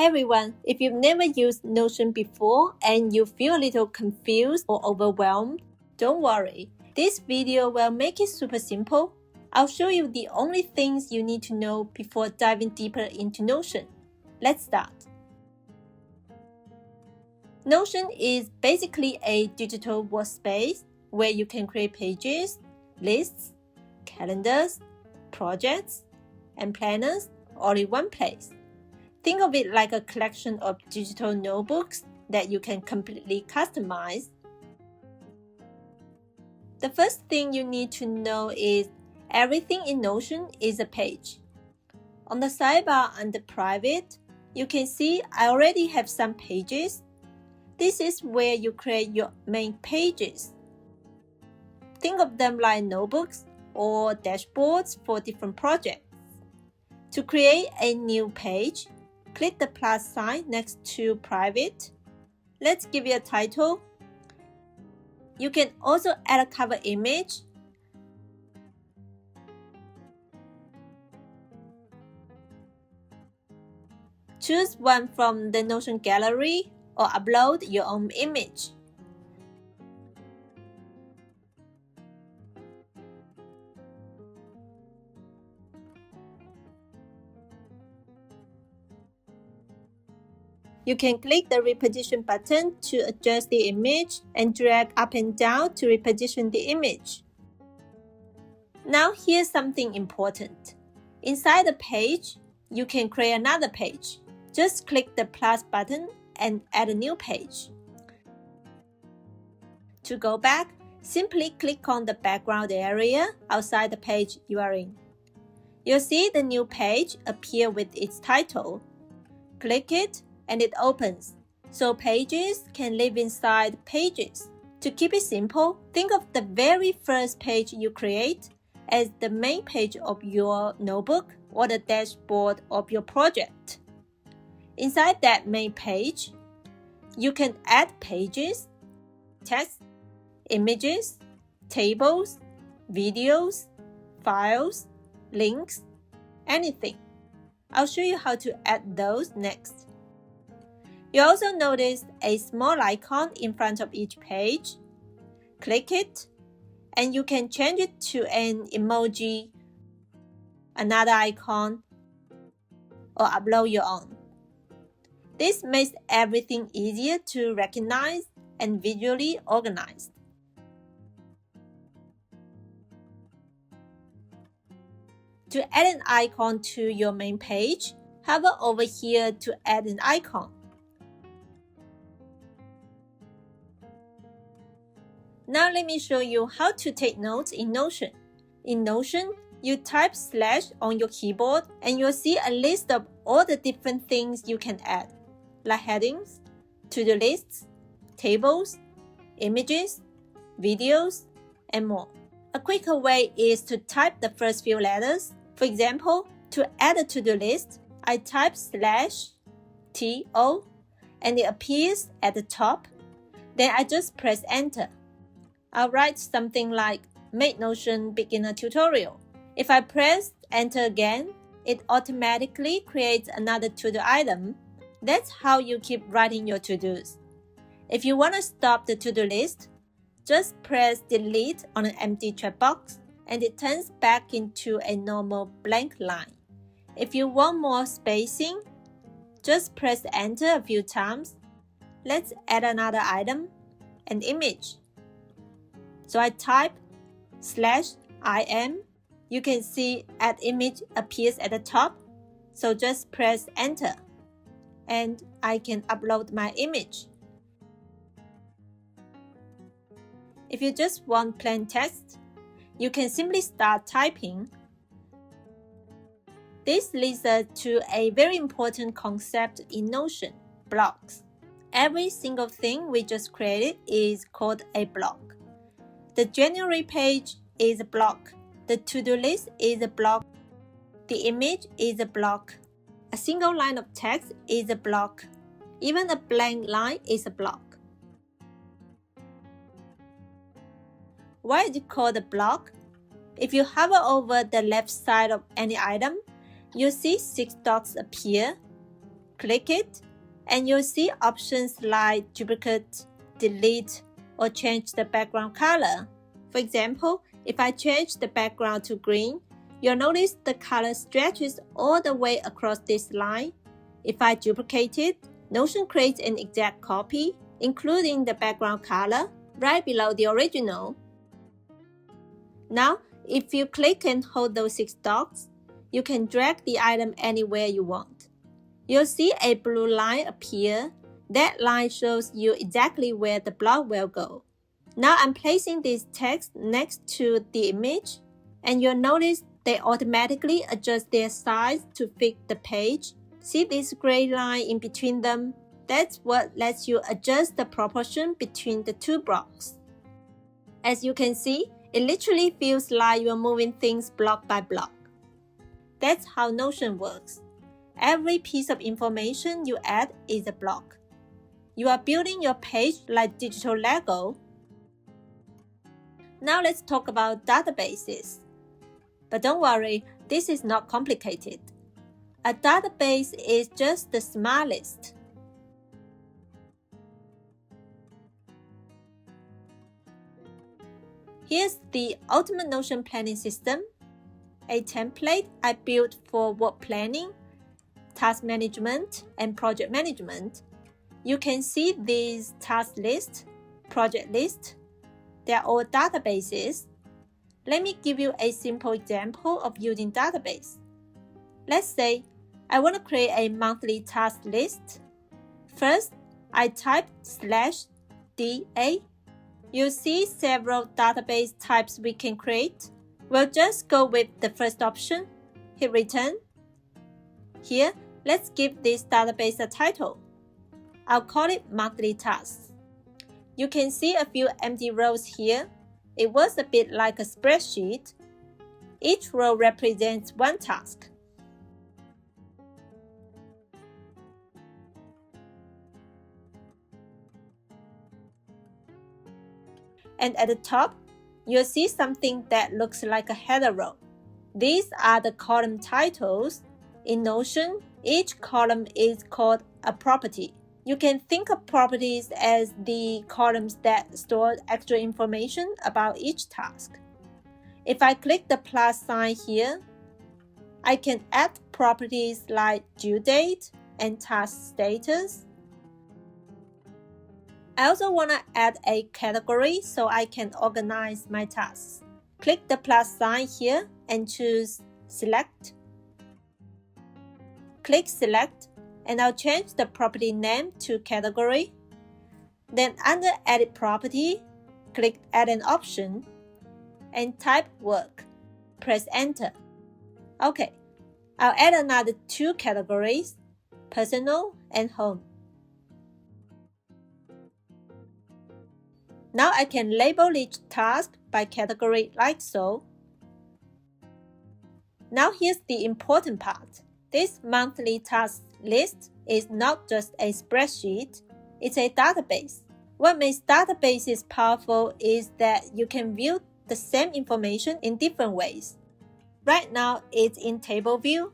Hey everyone, if you've never used Notion before and you feel a little confused or overwhelmed, don't worry. This video will make it super simple. I'll show you the only things you need to know before diving deeper into Notion. Let's start. Notion is basically a digital workspace where you can create pages, lists, calendars, projects, and planners all in one place. Think of it like a collection of digital notebooks that you can completely customize. The first thing you need to know is everything in Notion is a page. On the sidebar under Private, you can see I already have some pages. This is where you create your main pages. Think of them like notebooks or dashboards for different projects. To create a new page, click the plus sign next to Private. Let's give it a title. You can also add a cover image. Choose one from the Notion gallery or upload your own image. You can click the reposition button to adjust the image and drag up and down to reposition the image. Now here's something important. Inside the page, you can create another page. Just click the plus button and add a new page. To go back, simply click on the background area outside the page you are in. You'll see the new page appear with its title. Click it and it opens, so pages can live inside pages. To keep it simple, think of the very first page you create as the main page of your notebook or the dashboard of your project. Inside that main page, you can add pages, text, images, tables, videos, files, links, anything. I'll show you how to add those next. You also notice a small icon in front of each page. Click it, and you can change it to an emoji, another icon, or upload your own. This makes everything easier to recognize and visually organized. To add an icon to your main page, hover over here to add an icon. Now let me show you how to take notes in Notion. In Notion, you type / on your keyboard and you'll see a list of all the different things you can add, like headings, to-do lists, tables, images, videos, and more. A quicker way is to type the first few letters. For example, to add a to-do list, I type /TO and it appears at the top. Then I just press enter. I'll write something like Make Notion Beginner Tutorial. If I press enter again, it automatically creates another to-do item. That's how you keep writing your to-dos. If you want to stop the to-do list, just press delete on an empty checkbox and it turns back into a normal blank line. If you want more spacing, just press enter a few times. Let's add another item, an image. So I type /IM. You can see add image appears at the top. So just press enter and I can upload my image. If you just want plain text, you can simply start typing. This leads us to a very important concept in Notion, blocks. Every single thing we just created is called a block. The January page is a block. The to-do list is a block. The image is a block. A single line of text is a block. Even a blank line is a block. Why is it called a block? If you hover over the left side of any item, you'll see 6 dots appear. Click it, and you'll see options like duplicate, delete, or change the background color. For example, if I change the background to green, you'll notice the color stretches all the way across this line. If I duplicate it, Notion creates an exact copy, including the background color, right below the original. Now, if you click and hold those 6 dots, you can drag the item anywhere you want. You'll see a blue line appear. That line shows you exactly where the block will go. Now I'm placing this text next to the image, and you'll notice they automatically adjust their size to fit the page. See this gray line in between them? That's what lets you adjust the proportion between the 2 blocks. As you can see, it literally feels like you're moving things block by block. That's how Notion works. Every piece of information you add is a block. You are building your page like digital Lego. Now let's talk about databases. But don't worry, this is not complicated. A database is just the smart list. Here's the ultimate Notion planning system, a template I built for work planning, task management, and project management. You can see these task lists, project lists. They're all databases. Let me give you a simple example of using database. Let's say I want to create a monthly task list. First, I type /DA. You'll see several database types we can create. We'll just go with the first option. Hit return. Here, let's give this database a title. I'll call it monthly tasks. You can see a few empty rows here. It was a bit like a spreadsheet. Each row represents one task. And at the top, you'll see something that looks like a header row. These are the column titles. In Notion, each column is called a property. You can think of properties as the columns that store extra information about each task. If I click the plus sign here, I can add properties like due date and task status. I also want to add a category so I can organize my tasks. Click the plus sign here and choose Select. Click Select, and I'll change the property name to Category. Then under Edit Property, click Add an option and type Work. Press Enter. Okay, I'll add another 2 categories, Personal and Home. Now I can label each task by category like so. Now here's the important part. This monthly task list is not just a spreadsheet, it's a database. What makes databases powerful is that you can view the same information in different ways. Right now it's in table view,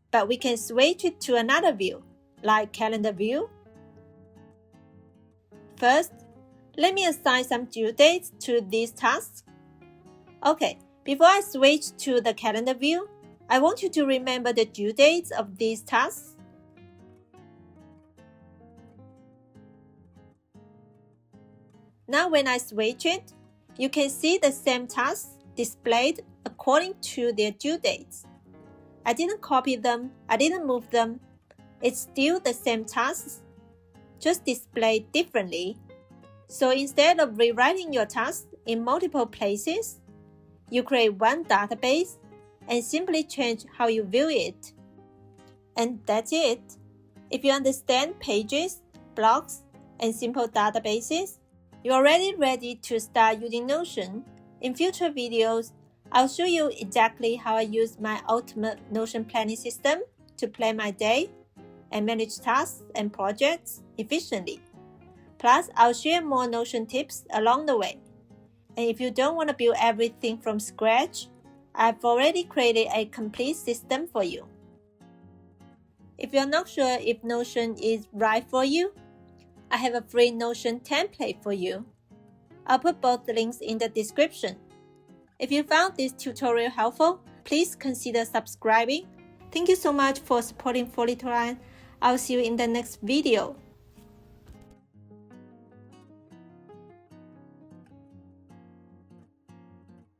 but we can switch it to another view, like calendar view. First, let me assign some due dates to these tasks. Okay, before I switch to the calendar view, I want you to remember the due dates of these tasks. Now when I switch it, you can see the same tasks displayed according to their due dates. I didn't copy them, I didn't move them. It's still the same tasks, just displayed differently. So instead of rewriting your tasks in multiple places, you create one database and simply change how you view it. And that's it. If you understand pages, blocks, and simple databases, you're already ready to start using Notion. In future videos, I'll show you exactly how I use my ultimate Notion planning system to plan my day and manage tasks and projects efficiently. Plus, I'll share more Notion tips along the way. And if you don't want to build everything from scratch, I've already created a complete system for you. If you're not sure if Notion is right for you, I have a free Notion template for you. I'll put both links in the description. If you found this tutorial helpful, please consider subscribing. Thank you so much for supporting 4 Little Lion. I'll see you in the next video.